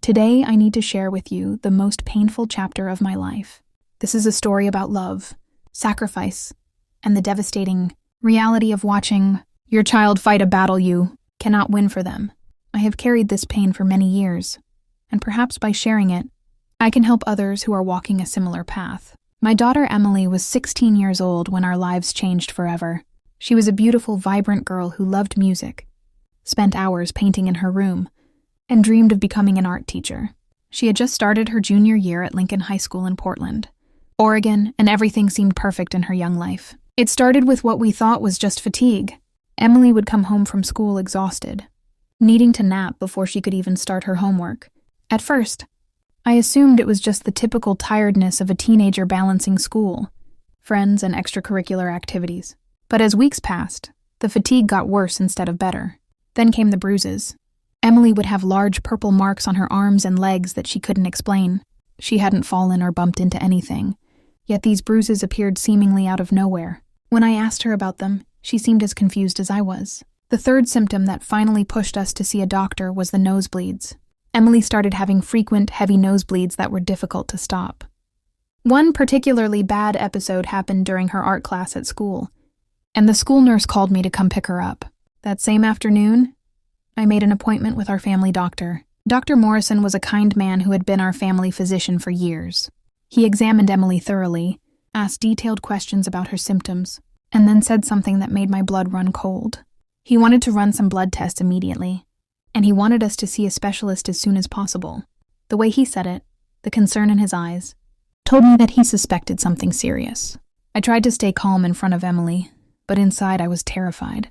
Today, I need to share with you the most painful chapter of my life. This is a story about love, sacrifice, and the devastating reality of watching your child fight a battle you cannot win for them. I have carried this pain for many years, and perhaps by sharing it, I can help others who are walking a similar path. My daughter Emily was 16 years old when our lives changed forever. She was a beautiful, vibrant girl who loved music, spent hours painting in her room, and dreamed of becoming an art teacher. She had just started her junior year at Lincoln High School in Portland, Oregon, and everything seemed perfect in her young life. It started with what we thought was just fatigue. Emily would come home from school exhausted, needing to nap before she could even start her homework. At first, I assumed it was just the typical tiredness of a teenager balancing school, friends, and extracurricular activities. But as weeks passed, the fatigue got worse instead of better. Then came the bruises. Emily would have large purple marks on her arms and legs that she couldn't explain. She hadn't fallen or bumped into anything, yet these bruises appeared seemingly out of nowhere. When I asked her about them, she seemed as confused as I was. The third symptom that finally pushed us to see a doctor was the nosebleeds. Emily started having frequent, heavy nosebleeds that were difficult to stop. One particularly bad episode happened during her art class at school, and the school nurse called me to come pick her up. That same afternoon, I made an appointment with our family doctor. Dr. Morrison was a kind man who had been our family physician for years. He examined Emily thoroughly, asked detailed questions about her symptoms, and then said something that made my blood run cold. He wanted to run some blood tests immediately, and he wanted us to see a specialist as soon as possible. The way he said it, the concern in his eyes, told me that he suspected something serious. I tried to stay calm in front of Emily, but inside I was terrified.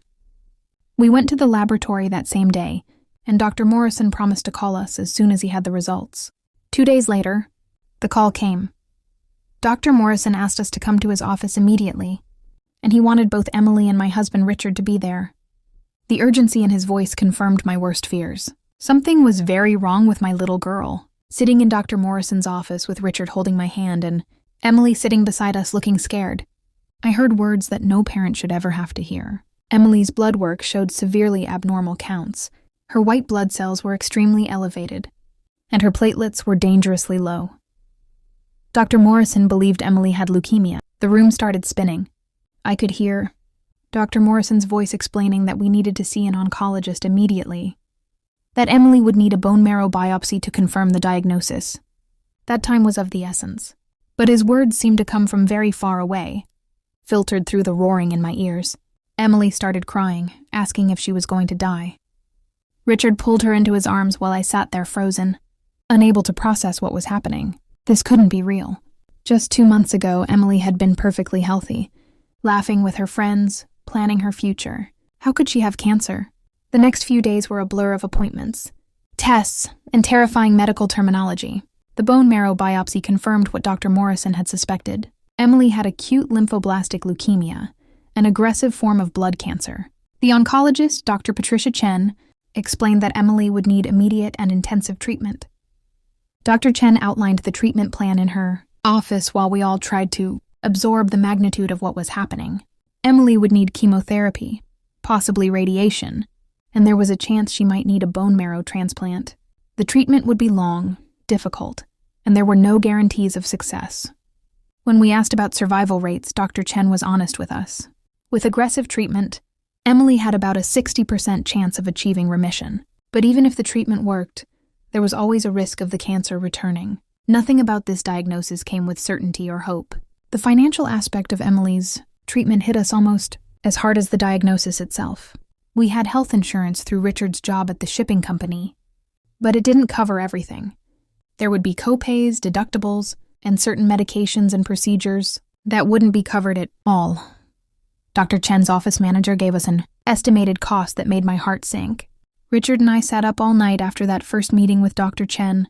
We went to the laboratory that same day, and Dr. Morrison promised to call us as soon as he had the results. 2 days later, the call came. Dr. Morrison asked us to come to his office immediately, and he wanted both Emily and my husband Richard to be there. The urgency in his voice confirmed my worst fears. Something was very wrong with my little girl. Sitting in Dr. Morrison's office with Richard holding my hand and Emily sitting beside us looking scared, I heard words that no parent should ever have to hear. Emily's blood work showed severely abnormal counts. Her white blood cells were extremely elevated, and her platelets were dangerously low. Dr. Morrison believed Emily had leukemia. The room started spinning. I could hear Dr. Morrison's voice explaining that we needed to see an oncologist immediately, that Emily would need a bone marrow biopsy to confirm the diagnosis. That time was of the essence, but his words seemed to come from very far away, filtered through the roaring in my ears. Emily started crying, asking if she was going to die. Richard pulled her into his arms while I sat there frozen, unable to process what was happening. This couldn't be real. Just 2 months ago, Emily had been perfectly healthy, laughing with her friends, planning her future. How could she have cancer? The next few days were a blur of appointments, tests, and terrifying medical terminology. The bone marrow biopsy confirmed what Dr. Morrison had suspected. Emily had acute lymphoblastic leukemia, an aggressive form of blood cancer. The oncologist, Dr. Patricia Chen, explained that Emily would need immediate and intensive treatment. Dr. Chen outlined the treatment plan in her office while we all tried to absorb the magnitude of what was happening. Emily would need chemotherapy, possibly radiation, and there was a chance she might need a bone marrow transplant. The treatment would be long, difficult, and there were no guarantees of success. When we asked about survival rates, Dr. Chen was honest with us. With aggressive treatment, Emily had about a 60% chance of achieving remission. But even if the treatment worked, there was always a risk of the cancer returning. Nothing about this diagnosis came with certainty or hope. The financial aspect of Emily's treatment hit us almost as hard as the diagnosis itself. We had health insurance through Richard's job at the shipping company, but it didn't cover everything. There would be co-pays, deductibles, and certain medications and procedures that wouldn't be covered at all. Dr. Chen's office manager gave us an estimated cost that made my heart sink. Richard and I sat up all night after that first meeting with Dr. Chen,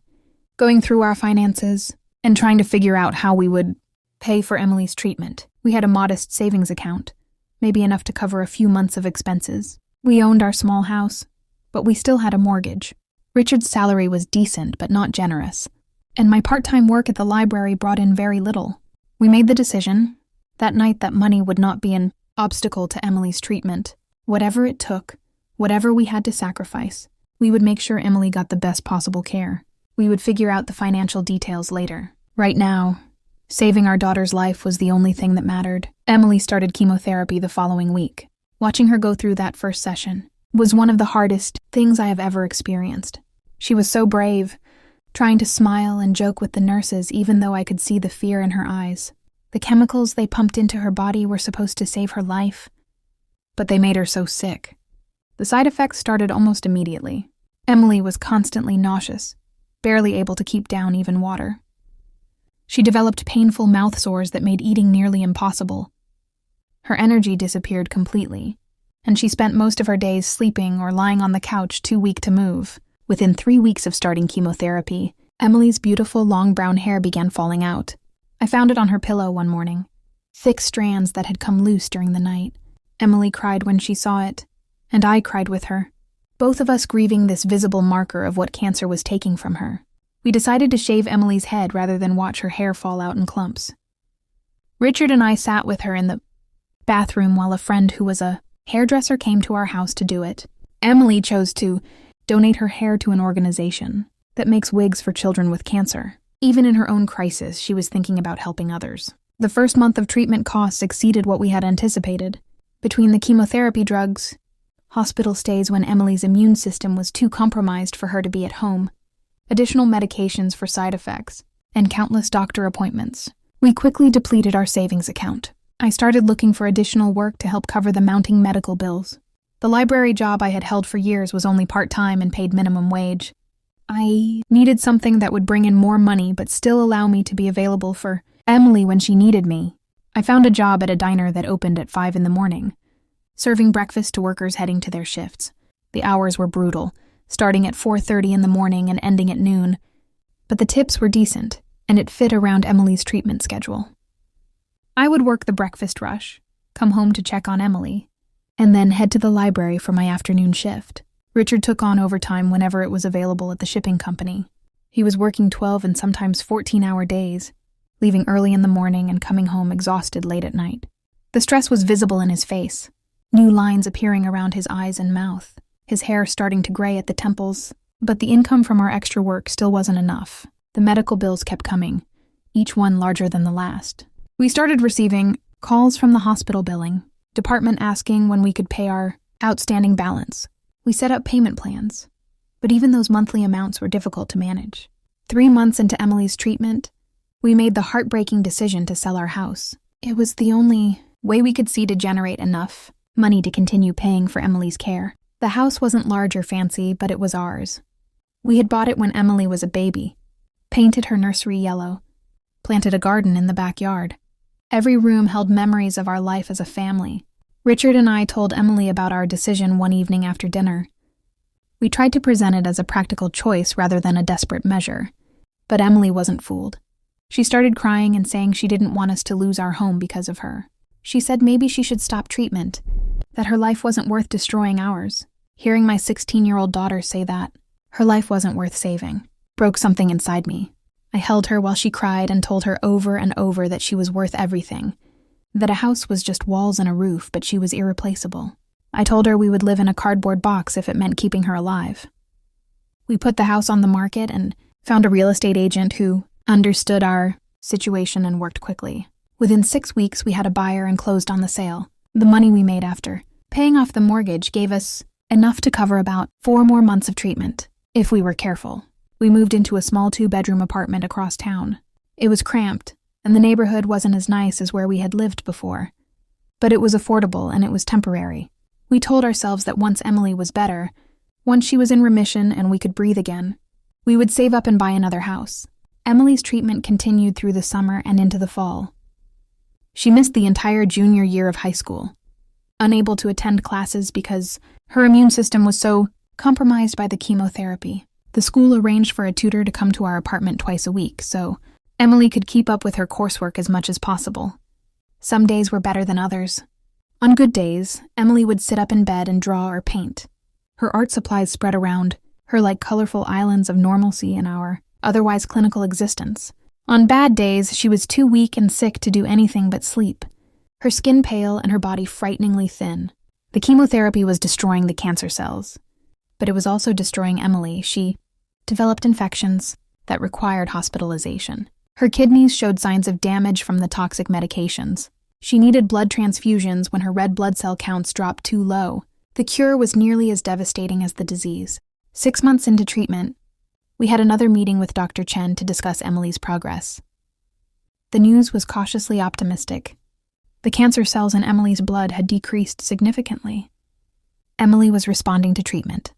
going through our finances and trying to figure out how we would pay for Emily's treatment. We had a modest savings account, maybe enough to cover a few months of expenses. We owned our small house, but we still had a mortgage. Richard's salary was decent but not generous, and my part-time work at the library brought in very little. We made the decision that night that money would not be an obstacle to Emily's treatment. Whatever it took, whatever we had to sacrifice, we would make sure Emily got the best possible care. We would figure out the financial details later. Right now, saving our daughter's life was the only thing that mattered. Emily started chemotherapy the following week. Watching her go through that first session was one of the hardest things I have ever experienced. She was so brave, trying to smile and joke with the nurses even though I could see the fear in her eyes. The chemicals they pumped into her body were supposed to save her life, but they made her so sick. The side effects started almost immediately. Emily was constantly nauseous, barely able to keep down even water. She developed painful mouth sores that made eating nearly impossible. Her energy disappeared completely, and she spent most of her days sleeping or lying on the couch too weak to move. Within 3 weeks of starting chemotherapy, Emily's beautiful long brown hair began falling out. I found it on her pillow one morning, thick strands that had come loose during the night. Emily cried when she saw it, and I cried with her, both of us grieving this visible marker of what cancer was taking from her. We decided to shave Emily's head rather than watch her hair fall out in clumps. Richard and I sat with her in the bathroom while a friend who was a hairdresser came to our house to do it. Emily chose to donate her hair to an organization that makes wigs for children with cancer. Even in her own crisis, she was thinking about helping others. The first month of treatment costs exceeded what we had anticipated. Between the chemotherapy drugs, hospital stays when Emily's immune system was too compromised for her to be at home, additional medications for side effects, and countless doctor appointments, we quickly depleted our savings account. I started looking for additional work to help cover the mounting medical bills. The library job I had held for years was only part-time and paid minimum wage. I needed something that would bring in more money but still allow me to be available for Emily when she needed me. I found a job at a diner that opened at 5 a.m, serving breakfast to workers heading to their shifts. The hours were brutal, starting at 4:30 in the morning and ending at noon, but the tips were decent, and it fit around Emily's treatment schedule. I would work the breakfast rush, come home to check on Emily, and then head to the library for my afternoon shift. Richard took on overtime whenever it was available at the shipping company. He was working 12 and sometimes 14-hour days, leaving early in the morning and coming home exhausted late at night. The stress was visible in his face, new lines appearing around his eyes and mouth, his hair starting to gray at the temples, but the income from our extra work still wasn't enough. The medical bills kept coming, each one larger than the last. We started receiving calls from the hospital billing department asking when we could pay our outstanding balance. We set up payment plans, but even those monthly amounts were difficult to manage. 3 months into Emily's treatment, we made the heartbreaking decision to sell our house. It was the only way we could see to generate enough money to continue paying for Emily's care. The house wasn't large or fancy, but it was ours. We had bought it when Emily was a baby, painted her nursery yellow, planted a garden in the backyard. Every room held memories of our life as a family. Richard and I told Emily about our decision one evening after dinner. We tried to present it as a practical choice rather than a desperate measure, but Emily wasn't fooled. She started crying and saying she didn't want us to lose our home because of her. She said maybe she should stop treatment, that her life wasn't worth destroying ours. Hearing my 16-year-old daughter say that, her life wasn't worth saving, broke something inside me. I held her while she cried and told her over and over that she was worth everything, that a house was just walls and a roof, but she was irreplaceable. I told her we would live in a cardboard box if it meant keeping her alive. We put the house on the market and found a real estate agent who understood our situation and worked quickly. Within 6 weeks, we had a buyer and closed on the sale. The money we made after paying off the mortgage gave us enough to cover about 4 more months of treatment, if we were careful. We moved into a small 2-bedroom apartment across town. It was cramped, and the neighborhood wasn't as nice as where we had lived before. But it was affordable and it was temporary. We told ourselves that once Emily was better, once she was in remission and we could breathe again, we would save up and buy another house. Emily's treatment continued through the summer and into the fall. She missed the entire junior year of high school, unable to attend classes because her immune system was so compromised by the chemotherapy. The school arranged for a tutor to come to our apartment twice a week, so Emily could keep up with her coursework as much as possible. Some days were better than others. On good days, Emily would sit up in bed and draw or paint. Her art supplies spread around her like colorful islands of normalcy in our otherwise clinical existence. On bad days, she was too weak and sick to do anything but sleep, her skin pale and her body frighteningly thin. The chemotherapy was destroying the cancer cells, but it was also destroying Emily. She developed infections, that required hospitalization. Her kidneys showed signs of damage from the toxic medications. She needed blood transfusions when her red blood cell counts dropped too low. The cure was nearly as devastating as the disease. 6 months into treatment, we had another meeting with Dr. Chen to discuss Emily's progress. The news was cautiously optimistic. The cancer cells in Emily's blood had decreased significantly. Emily was responding to treatment,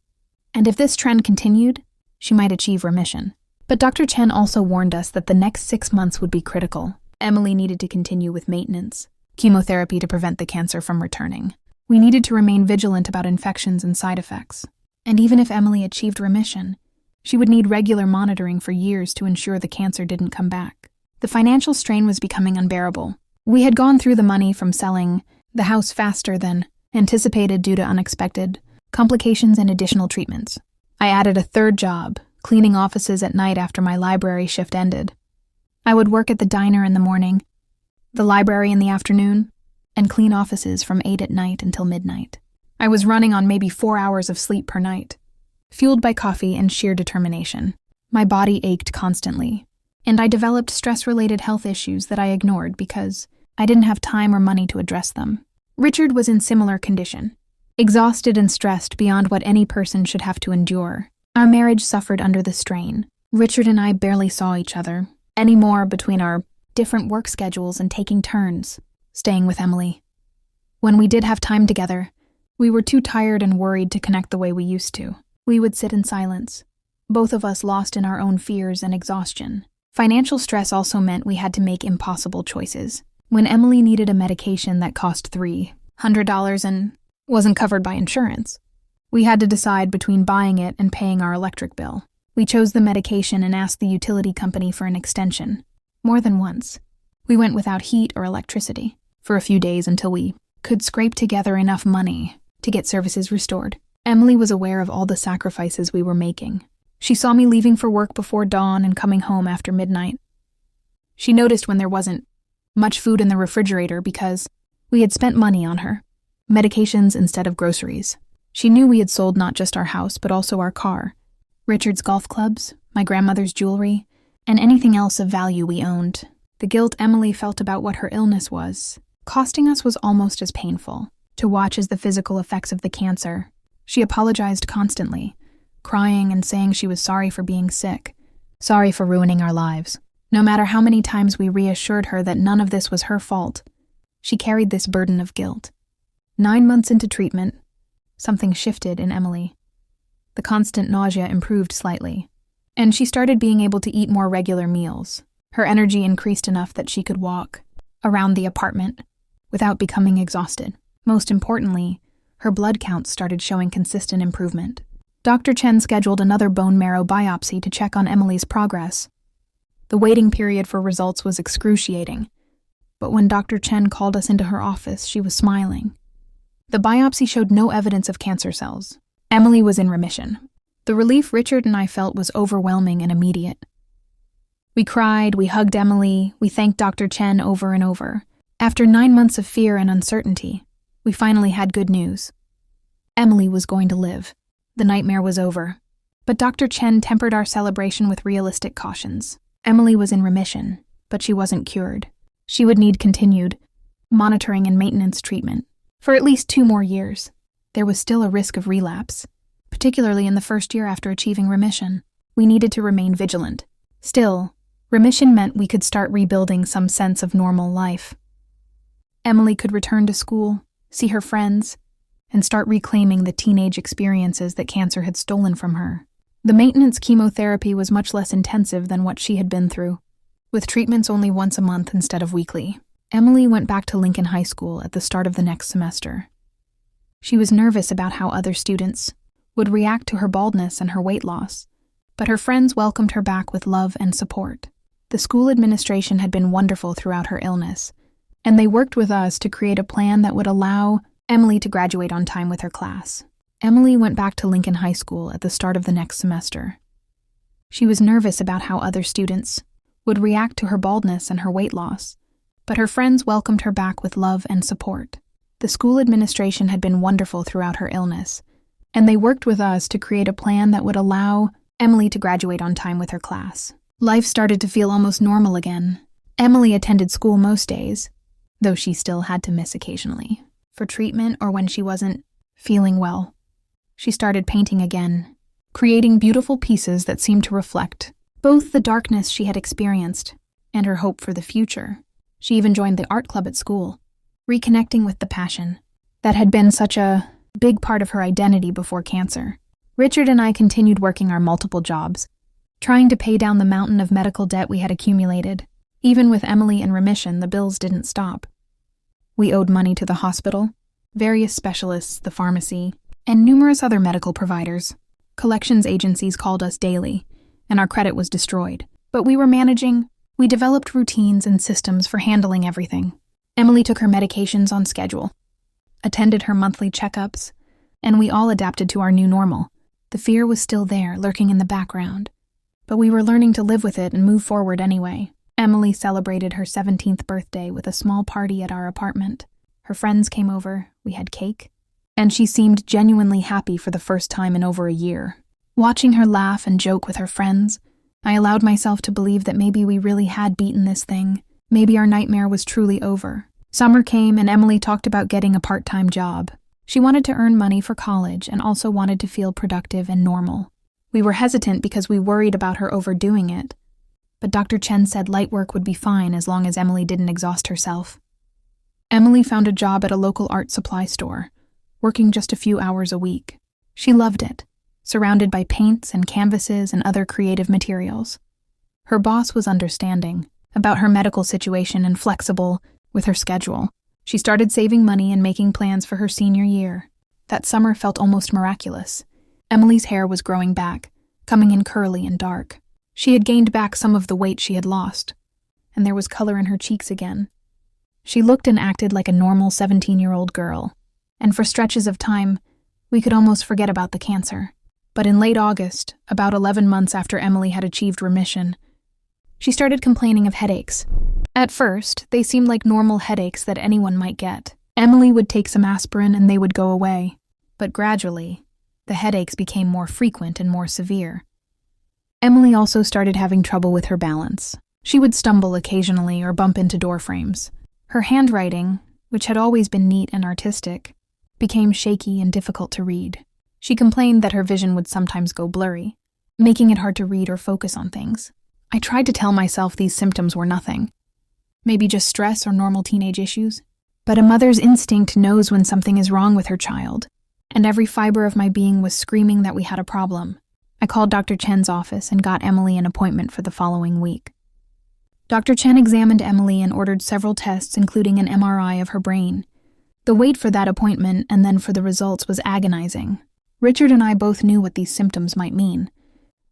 and if this trend continued, she might achieve remission. But Dr. Chen also warned us that the next 6 months would be critical. Emily needed to continue with maintenance, chemotherapy to prevent the cancer from returning. We needed to remain vigilant about infections and side effects. And even if Emily achieved remission, she would need regular monitoring for years to ensure the cancer didn't come back. The financial strain was becoming unbearable. We had gone through the money from selling the house faster than anticipated due to unexpected complications and additional treatments. I added a third job, cleaning offices at night after my library shift ended. I would work at the diner in the morning, the library in the afternoon, and clean offices from 8 at night until midnight. I was running on maybe 4 hours of sleep per night, fueled by coffee and sheer determination. My body ached constantly, and I developed stress-related health issues that I ignored because I didn't have time or money to address them. Richard was in similar condition, exhausted and stressed beyond what any person should have to endure. Our marriage suffered under the strain. Richard and I barely saw each other anymore between our different work schedules and taking turns staying with Emily. When we did have time together, we were too tired and worried to connect the way we used to. We would sit in silence, both of us lost in our own fears and exhaustion. Financial stress also meant we had to make impossible choices. When Emily needed a medication that cost $300 and wasn't covered by insurance, we had to decide between buying it and paying our electric bill. We chose the medication and asked the utility company for an extension. More than once, we went without heat or electricity for a few days until we could scrape together enough money to get services restored. Emily was aware of all the sacrifices we were making. She saw me leaving for work before dawn and coming home after midnight. She noticed when there wasn't much food in the refrigerator because we had spent money on her, medications instead of groceries. She knew we had sold not just our house but also our car, Richard's golf clubs, my grandmother's jewelry, and anything else of value we owned. The guilt Emily felt about what her illness was costing us was almost as painful. To watch as the physical effects of the cancer, she apologized constantly, crying and saying she was sorry for being sick, sorry for ruining our lives. No matter how many times we reassured her that none of this was her fault, she carried this burden of guilt. 9 months into treatment, something shifted in Emily. The constant nausea improved slightly, and she started being able to eat more regular meals. Her energy increased enough that she could walk around the apartment without becoming exhausted. Most importantly, her blood counts started showing consistent improvement. Dr. Chen scheduled another bone marrow biopsy to check on Emily's progress. The waiting period for results was excruciating, but when Dr. Chen called us into her office, she was smiling. The biopsy showed no evidence of cancer cells. Emily was in remission. The relief Richard and I felt was overwhelming and immediate. We cried, we hugged Emily, we thanked Dr. Chen over and over. After 9 months of fear and uncertainty, we finally had good news. Emily was going to live. The nightmare was over. But Dr. Chen tempered our celebration with realistic cautions. Emily was in remission, but she wasn't cured. She would need continued monitoring and maintenance treatment for at least 2 more years. There was still a risk of relapse, particularly in the first year after achieving remission. We needed to remain vigilant. Still, remission meant we could start rebuilding some sense of normal life. Emily could return to school, see her friends, and start reclaiming the teenage experiences that cancer had stolen from her. The maintenance chemotherapy was much less intensive than what she had been through, with treatments only once a month instead of weekly. Emily went back to Lincoln High School at the start of the next semester. She was nervous about how other students would react to her baldness and her weight loss, but her friends welcomed her back with love and support. The school administration had been wonderful throughout her illness, and they worked with us to create a plan that would allow Emily to graduate on time with her class. Emily went back to Lincoln High School at the start of the next semester. She was nervous about how other students would react to her baldness and her weight loss, but her friends welcomed her back with love and support. The school administration had been wonderful throughout her illness, and they worked with us to create a plan that would allow Emily to graduate on time with her class. Life started to feel almost normal again. Emily attended school most days, though she still had to miss occasionally, for treatment or when she wasn't feeling well. She started painting again, creating beautiful pieces that seemed to reflect both the darkness she had experienced and her hope for the future. She even joined the art club at school, reconnecting with the passion that had been such a big part of her identity before cancer. Richard and I continued working our multiple jobs, trying to pay down the mountain of medical debt we had accumulated. Even with Emily in remission, the bills didn't stop. We owed money to the hospital, various specialists, the pharmacy, and numerous other medical providers. Collections agencies called us daily, and our credit was destroyed. But we were managing. We developed routines and systems for handling everything. Emily took her medications on schedule, attended her monthly checkups, and we all adapted to our new normal. The fear was still there, lurking in the background, but we were learning to live with it and move forward anyway. Emily celebrated her 17th birthday with a small party at our apartment. Her friends came over, we had cake, and she seemed genuinely happy for the first time in over a year. Watching her laugh and joke with her friends, I allowed myself to believe that maybe we really had beaten this thing. Maybe our nightmare was truly over. Summer came and Emily talked about getting a part-time job. She wanted to earn money for college and also wanted to feel productive and normal. We were hesitant because we worried about her overdoing it, but Dr. Chen said light work would be fine as long as Emily didn't exhaust herself. Emily found a job at a local art supply store, working just a few hours a week. She loved it, surrounded by paints and canvases and other creative materials. Her boss was understanding about her medical situation and flexible with her schedule. She started saving money and making plans for her senior year. That summer felt almost miraculous. Emily's hair was growing back, coming in curly and dark. She had gained back some of the weight she had lost, and there was color in her cheeks again. She looked and acted like a normal 17-year-old girl, and for stretches of time, we could almost forget about the cancer. But in late August, about 11 months after Emily had achieved remission, she started complaining of headaches. At first, they seemed like normal headaches that anyone might get. Emily would take some aspirin and they would go away. But gradually, the headaches became more frequent and more severe. Emily also started having trouble with her balance. She would stumble occasionally or bump into door frames. Her handwriting, which had always been neat and artistic, became shaky and difficult to read. She complained that her vision would sometimes go blurry, making it hard to read or focus on things. I tried to tell myself these symptoms were nothing, maybe just stress or normal teenage issues. But a mother's instinct knows when something is wrong with her child, and every fiber of my being was screaming that we had a problem. I called Dr. Chen's office and got Emily an appointment for the following week. Dr. Chen examined Emily and ordered several tests, including an MRI of her brain. The wait for that appointment and then for the results was agonizing. Richard and I both knew what these symptoms might mean,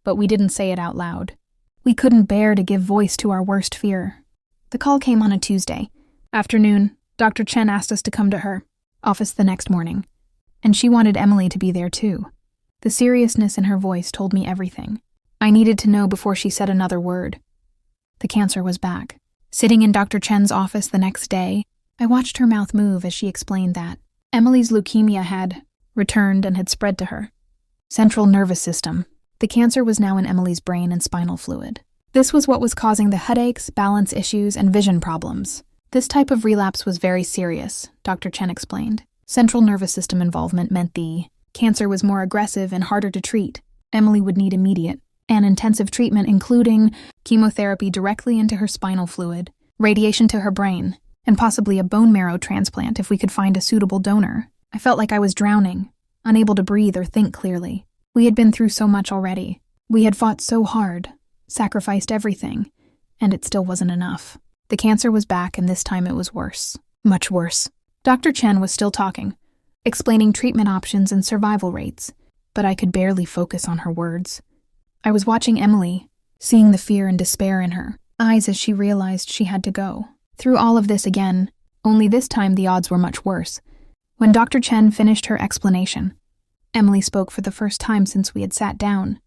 but we didn't say it out loud. We couldn't bear to give voice to our worst fear. The call came on a Tuesday afternoon. Dr. Chen asked us to come to her office the next morning, and she wanted Emily to be there too. The seriousness in her voice told me everything I needed to know before she said another word. The cancer was back. Sitting in Dr. Chen's office the next day, I watched her mouth move as she explained that Emily's leukemia had returned and had spread to her central nervous system. The cancer was now in Emily's brain and spinal fluid. This was what was causing the headaches, balance issues, and vision problems. This type of relapse was very serious, Dr. Chen explained. Central nervous system involvement meant the cancer was more aggressive and harder to treat. Emily would need immediate and intensive treatment, including chemotherapy directly into her spinal fluid, radiation to her brain, and possibly a bone marrow transplant if we could find a suitable donor. I felt like I was drowning, unable to breathe or think clearly. We had been through so much already. We had fought so hard, sacrificed everything, and it still wasn't enough. The cancer was back, and this time it was worse. Much worse. Dr. Chen was still talking, explaining treatment options and survival rates, but I could barely focus on her words. I was watching Emily, seeing the fear and despair in her eyes as she realized she had to go. Through all of this again, only this time the odds were much worse. When Dr. Chen finished her explanation, Emily spoke for the first time since we had sat down.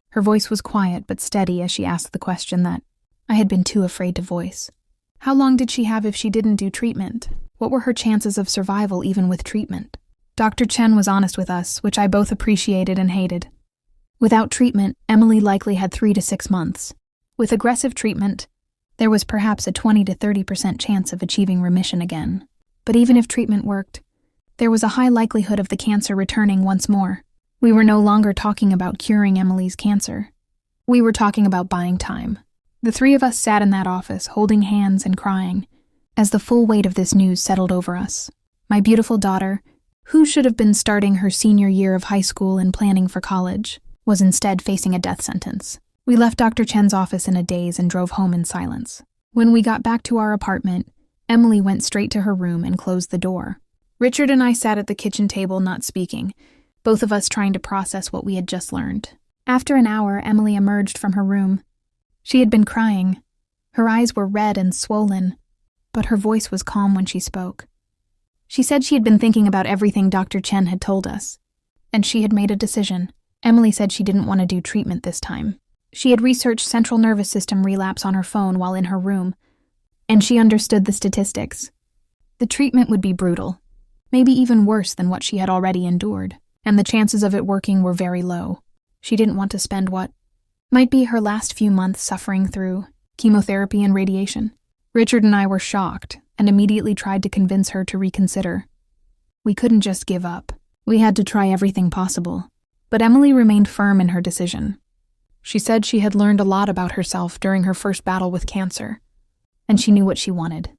Her voice was quiet but steady as she asked the question that I had been too afraid to voice. How long did she have if she didn't do treatment? What were her chances of survival even with treatment? Dr. Chen was honest with us, which I both appreciated and hated. Without treatment, Emily likely had 3 to 6 months. With aggressive treatment, there was perhaps a 20 to 30% chance of achieving remission again. But even if treatment worked, there was a high likelihood of the cancer returning once more. We were no longer talking about curing Emily's cancer. We were talking about buying time. The three of us sat in that office, holding hands and crying, as the full weight of this news settled over us. My beautiful daughter, who should have been starting her senior year of high school and planning for college, was instead facing a death sentence. We left Dr. Chen's office in a daze and drove home in silence. When we got back to our apartment, Emily went straight to her room and closed the door. Richard and I sat at the kitchen table not speaking, both of us trying to process what we had just learned. After an hour, Emily emerged from her room. She had been crying. Her eyes were red and swollen, but her voice was calm when she spoke. She said she had been thinking about everything Dr. Chen had told us, and she had made a decision. Emily said she didn't want to do treatment this time. She had researched central nervous system relapse on her phone while in her room, and she understood the statistics. The treatment would be brutal, maybe even worse than what she had already endured, and the chances of it working were very low. She didn't want to spend what might be her last few months suffering through chemotherapy and radiation. Richard and I were shocked and immediately tried to convince her to reconsider. We couldn't just give up. We had to try everything possible. But Emily remained firm in her decision. She said she had learned a lot about herself during her first battle with cancer, and she knew what she wanted.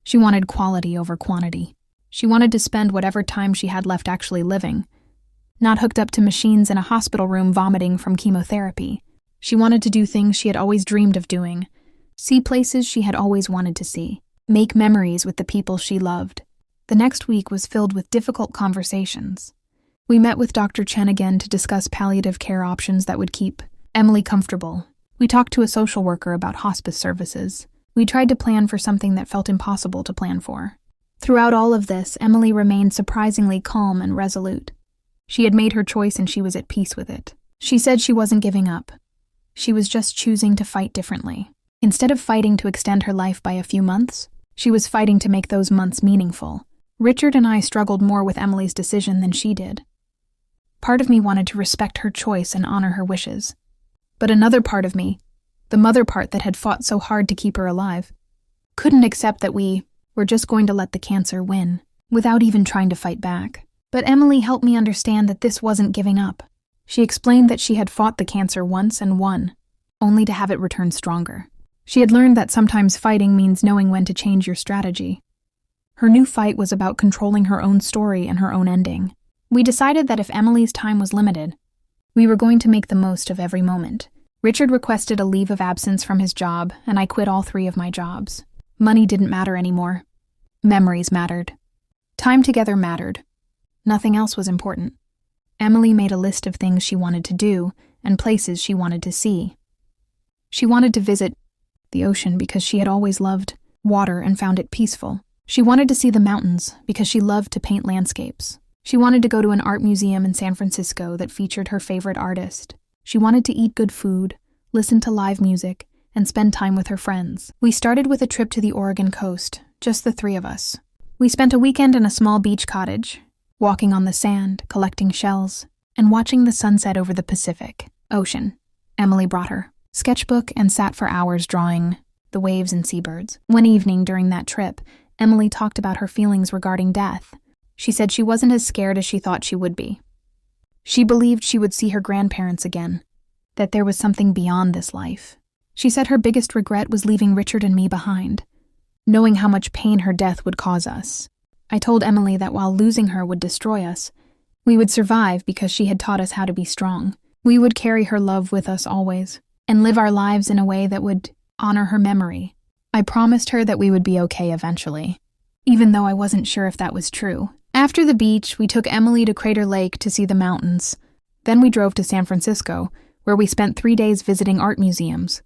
She wanted quality over quantity. She wanted to spend whatever time she had left actually living, not hooked up to machines in a hospital room vomiting from chemotherapy. She wanted to do things she had always dreamed of doing, see places she had always wanted to see, make memories with the people she loved. The next week was filled with difficult conversations. We met with Dr. Chen again to discuss palliative care options that would keep Emily comfortable. We talked to a social worker about hospice services. We tried to plan for something that felt impossible to plan for. Throughout all of this, Emily remained surprisingly calm and resolute. She had made her choice and she was at peace with it. She said she wasn't giving up. She was just choosing to fight differently. Instead of fighting to extend her life by a few months, she was fighting to make those months meaningful. Richard and I struggled more with Emily's decision than she did. Part of me wanted to respect her choice and honor her wishes. But another part of me, the mother part that had fought so hard to keep her alive, couldn't accept that we were just going to let the cancer win, without even trying to fight back. But Emily helped me understand that this wasn't giving up. She explained that she had fought the cancer once and won, only to have it return stronger. She had learned that sometimes fighting means knowing when to change your strategy. Her new fight was about controlling her own story and her own ending. We decided that if Emily's time was limited, we were going to make the most of every moment. Richard requested a leave of absence from his job, and I quit all 3 of my jobs. Money didn't matter anymore. Memories mattered. Time together mattered. Nothing else was important. Emily made a list of things she wanted to do and places she wanted to see. She wanted to visit the ocean because she had always loved water and found it peaceful. She wanted to see the mountains because she loved to paint landscapes. She wanted to go to an art museum in San Francisco that featured her favorite artist. She wanted to eat good food, listen to live music, and spend time with her friends. We started with a trip to the Oregon coast, just the 3 of us. We spent a weekend in a small beach cottage, walking on the sand, collecting shells, and watching the sunset over the Pacific Ocean. Emily brought her sketchbook and sat for hours drawing the waves and seabirds. One evening during that trip, Emily talked about her feelings regarding death. She said she wasn't as scared as she thought she would be. She believed she would see her grandparents again, that there was something beyond this life. She said her biggest regret was leaving Richard and me behind, knowing how much pain her death would cause us. I told Emily that while losing her would destroy us, we would survive because she had taught us how to be strong. We would carry her love with us always, and live our lives in a way that would honor her memory. I promised her that we would be okay eventually, even though I wasn't sure if that was true. After the beach, we took Emily to Crater Lake to see the mountains. Then we drove to San Francisco, where we spent 3 days visiting art museums,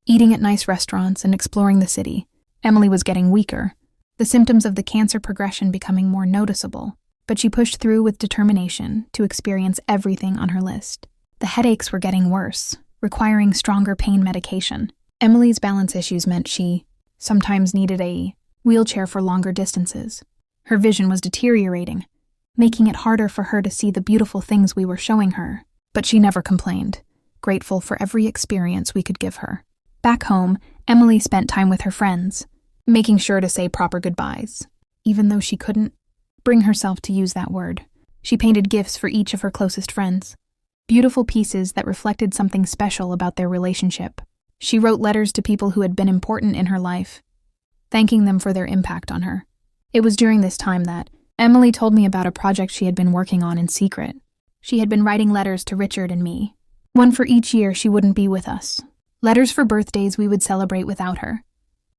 eating at nice restaurants, and exploring the city. Emily was getting weaker, the symptoms of the cancer progression becoming more noticeable, but she pushed through with determination to experience everything on her list. The headaches were getting worse, requiring stronger pain medication. Emily's balance issues meant she sometimes needed a wheelchair for longer distances. Her vision was deteriorating, making it harder for her to see the beautiful things we were showing her. But she never complained, grateful for every experience we could give her. Back home, Emily spent time with her friends, making sure to say proper goodbyes. Even though she couldn't bring herself to use that word, she painted gifts for each of her closest friends, beautiful pieces that reflected something special about their relationship. She wrote letters to people who had been important in her life, thanking them for their impact on her. It was during this time that Emily told me about a project she had been working on in secret. She had been writing letters to Richard and me, one for each year she wouldn't be with us. Letters for birthdays we would celebrate without her,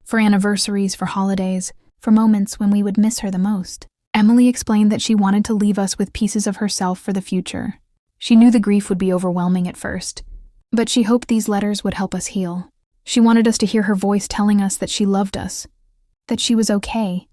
for anniversaries, for holidays, for moments when we would miss her the most. Emily explained that she wanted to leave us with pieces of herself for the future. She knew the grief would be overwhelming at first, but she hoped these letters would help us heal. She wanted us to hear her voice telling us that she loved us, that she was okay,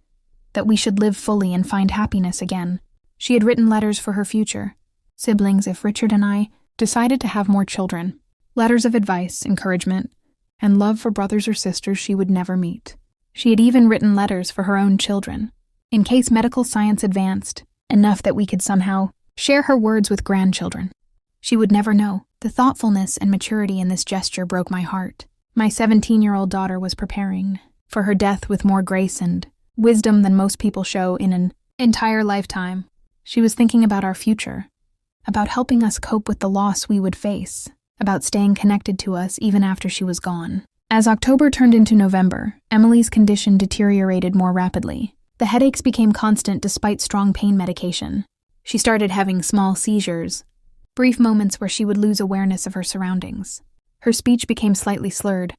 that we should live fully and find happiness again. She had written letters for her future, siblings if Richard and I decided to have more children, letters of advice, encouragement, and love for brothers or sisters she would never meet. She had even written letters for her own children, in case medical science advanced enough that we could somehow share her words with grandchildren. She would never know. The thoughtfulness and maturity in this gesture broke my heart. My 17-year-old daughter was preparing for her death with more grace and wisdom than most people show in an entire lifetime. She was thinking about our future, about helping us cope with the loss we would face, about staying connected to us even after she was gone. As October turned into November, Emily's condition deteriorated more rapidly. The headaches became constant despite strong pain medication. She started having small seizures, brief moments where she would lose awareness of her surroundings. Her speech became slightly slurred,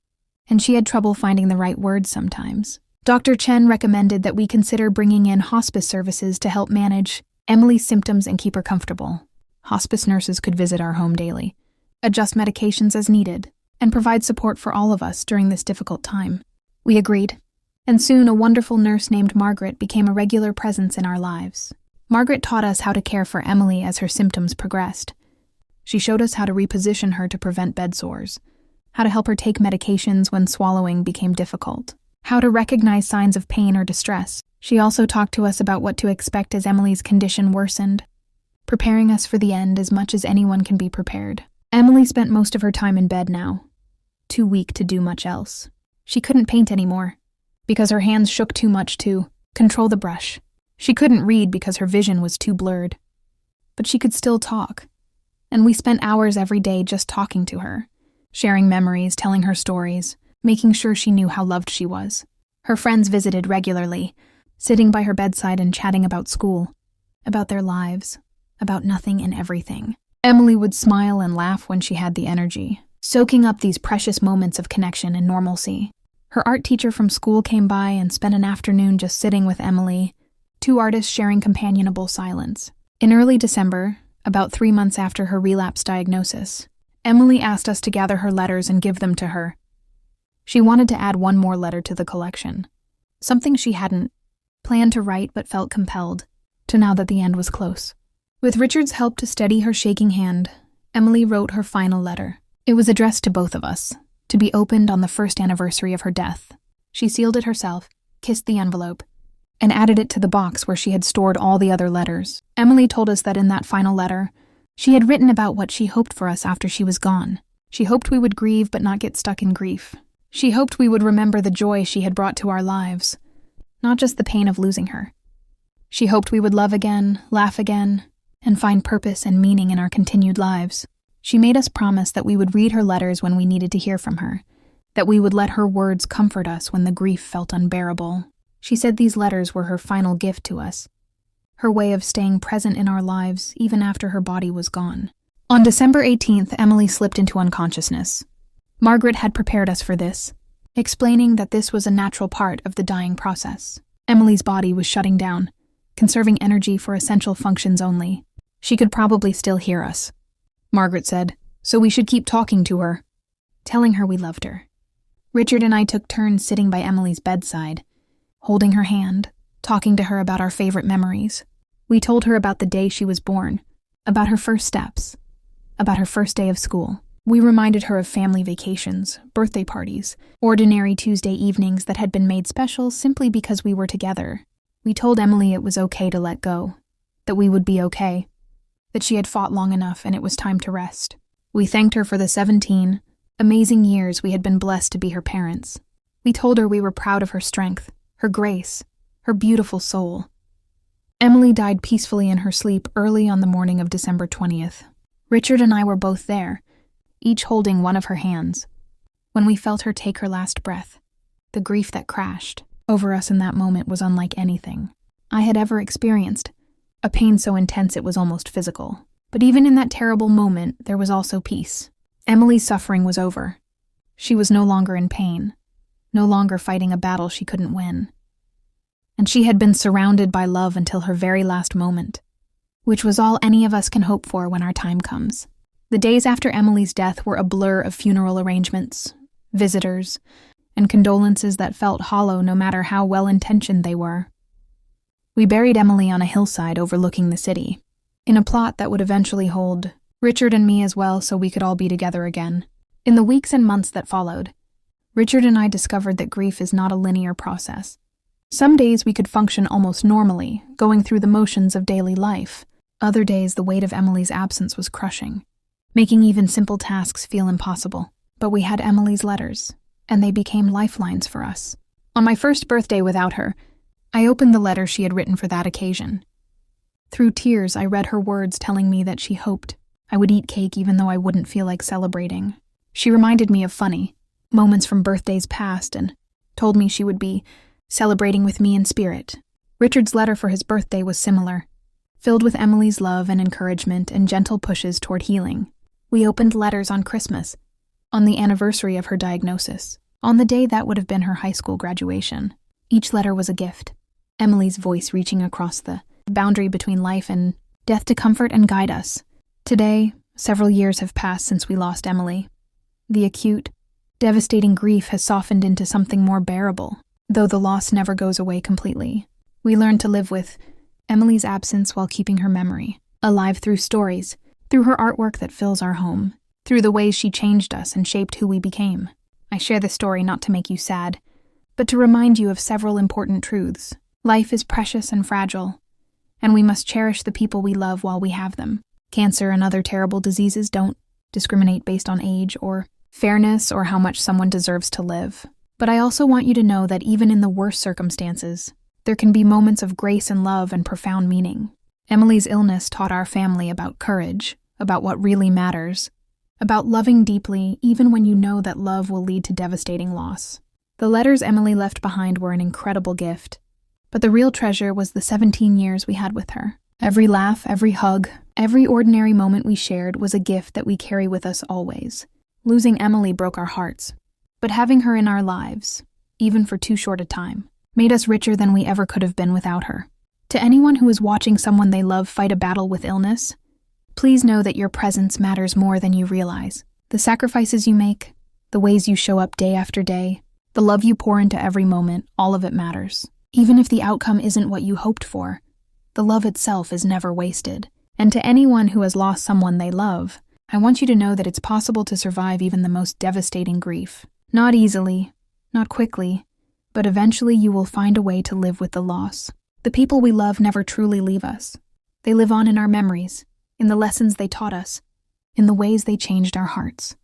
and she had trouble finding the right words sometimes. Dr. Chen recommended that we consider bringing in hospice services to help manage Emily's symptoms and keep her comfortable. Hospice nurses could visit our home daily, adjust medications as needed, and provide support for all of us during this difficult time. We agreed, and soon a wonderful nurse named Margaret became a regular presence in our lives. Margaret taught us how to care for Emily as her symptoms progressed. She showed us how to reposition her to prevent bed sores, how to help her take medications when swallowing became difficult, how to recognize signs of pain or distress. She also talked to us about what to expect as Emily's condition worsened, preparing us for the end as much as anyone can be prepared. Emily spent most of her time in bed now, too weak to do much else. She couldn't paint anymore, because her hands shook too much to control the brush. She couldn't read because her vision was too blurred. But she could still talk, and we spent hours every day just talking to her, sharing memories, telling her stories, making sure she knew how loved she was. Her friends visited regularly, sitting by her bedside and chatting about school, about their lives, about nothing and everything. Emily would smile and laugh when she had the energy, soaking up these precious moments of connection and normalcy. Her art teacher from school came by and spent an afternoon just sitting with Emily, two artists sharing companionable silence. In early December, about 3 months after her relapse diagnosis, Emily asked us to gather her letters and give them to her. She wanted to add one more letter to the collection, something she hadn't planned to write but felt compelled to now that the end was close. With Richard's help to steady her shaking hand, Emily wrote her final letter. It was addressed to both of us, to be opened on the first anniversary of her death. She sealed it herself, kissed the envelope, and added it to the box where she had stored all the other letters. Emily told us that in that final letter, she had written about what she hoped for us after she was gone. She hoped we would grieve but not get stuck in grief. She hoped we would remember the joy she had brought to our lives, not just the pain of losing her. She hoped we would love again, laugh again, and find purpose and meaning in our continued lives. She made us promise that we would read her letters when we needed to hear from her, that we would let her words comfort us when the grief felt unbearable. She said these letters were her final gift to us, her way of staying present in our lives even after her body was gone. On December 18th, Emily slipped into unconsciousness. Margaret had prepared us for this, explaining that this was a natural part of the dying process. Emily's body was shutting down, conserving energy for essential functions only. She could probably still hear us, Margaret said, so we should keep talking to her, telling her we loved her. Richard and I took turns sitting by Emily's bedside, holding her hand, talking to her about our favorite memories. We told her about the day she was born, about her first steps, about her first day of school. We reminded her of family vacations, birthday parties, ordinary Tuesday evenings that had been made special simply because we were together. We told Emily it was okay to let go, that we would be okay, that she had fought long enough and it was time to rest. We thanked her for the 17 amazing years we had been blessed to be her parents. We told her we were proud of her strength, her grace, her beautiful soul. Emily died peacefully in her sleep early on the morning of December 20th. Richard and I were both there, each holding one of her hands. When we felt her take her last breath, the grief that crashed over us in that moment was unlike anything I had ever experienced, a pain so intense it was almost physical. But even in that terrible moment, there was also peace. Emily's suffering was over. She was no longer in pain, no longer fighting a battle she couldn't win. And she had been surrounded by love until her very last moment, which was all any of us can hope for when our time comes. The days after Emily's death were a blur of funeral arrangements, visitors, and condolences that felt hollow no matter how well-intentioned they were. We buried Emily on a hillside overlooking the city, in a plot that would eventually hold Richard and me as well so we could all be together again. In the weeks and months that followed, Richard and I discovered that grief is not a linear process. Some days we could function almost normally, going through the motions of daily life. Other days the weight of Emily's absence was crushing, making even simple tasks feel impossible. But we had Emily's letters, and they became lifelines for us. On my first birthday without her, I opened the letter she had written for that occasion. Through tears, I read her words telling me that she hoped I would eat cake even though I wouldn't feel like celebrating. She reminded me of funny moments from birthdays past and told me she would be celebrating with me in spirit. Richard's letter for his birthday was similar, filled with Emily's love and encouragement and gentle pushes toward healing. We opened letters on Christmas, on the anniversary of her diagnosis, on the day that would have been her high school graduation. Each letter was a gift, Emily's voice reaching across the boundary between life and death to comfort and guide us. Today, several years have passed since we lost Emily. The acute, devastating grief has softened into something more bearable, though the loss never goes away completely. We learn to live with Emily's absence while keeping her memory alive through stories, through her artwork that fills our home, through the ways she changed us and shaped who we became. I share this story not to make you sad, but to remind you of several important truths. Life is precious and fragile, and we must cherish the people we love while we have them. Cancer and other terrible diseases don't discriminate based on age or fairness or how much someone deserves to live. But I also want you to know that even in the worst circumstances, there can be moments of grace and love and profound meaning. Emily's illness taught our family about courage, about what really matters, about loving deeply even when you know that love will lead to devastating loss. The letters Emily left behind were an incredible gift, but the real treasure was the 17 years we had with her. Every laugh, every hug, every ordinary moment we shared was a gift that we carry with us always. Losing Emily broke our hearts, but having her in our lives, even for too short a time, made us richer than we ever could have been without her. To anyone who is watching someone they love fight a battle with illness, please know that your presence matters more than you realize. The sacrifices you make, the ways you show up day after day, the love you pour into every moment, all of it matters. Even if the outcome isn't what you hoped for, the love itself is never wasted. And to anyone who has lost someone they love, I want you to know that it's possible to survive even the most devastating grief. Not easily, not quickly, but eventually you will find a way to live with the loss. The people we love never truly leave us. They live on in our memories, in the lessons they taught us, in the ways they changed our hearts.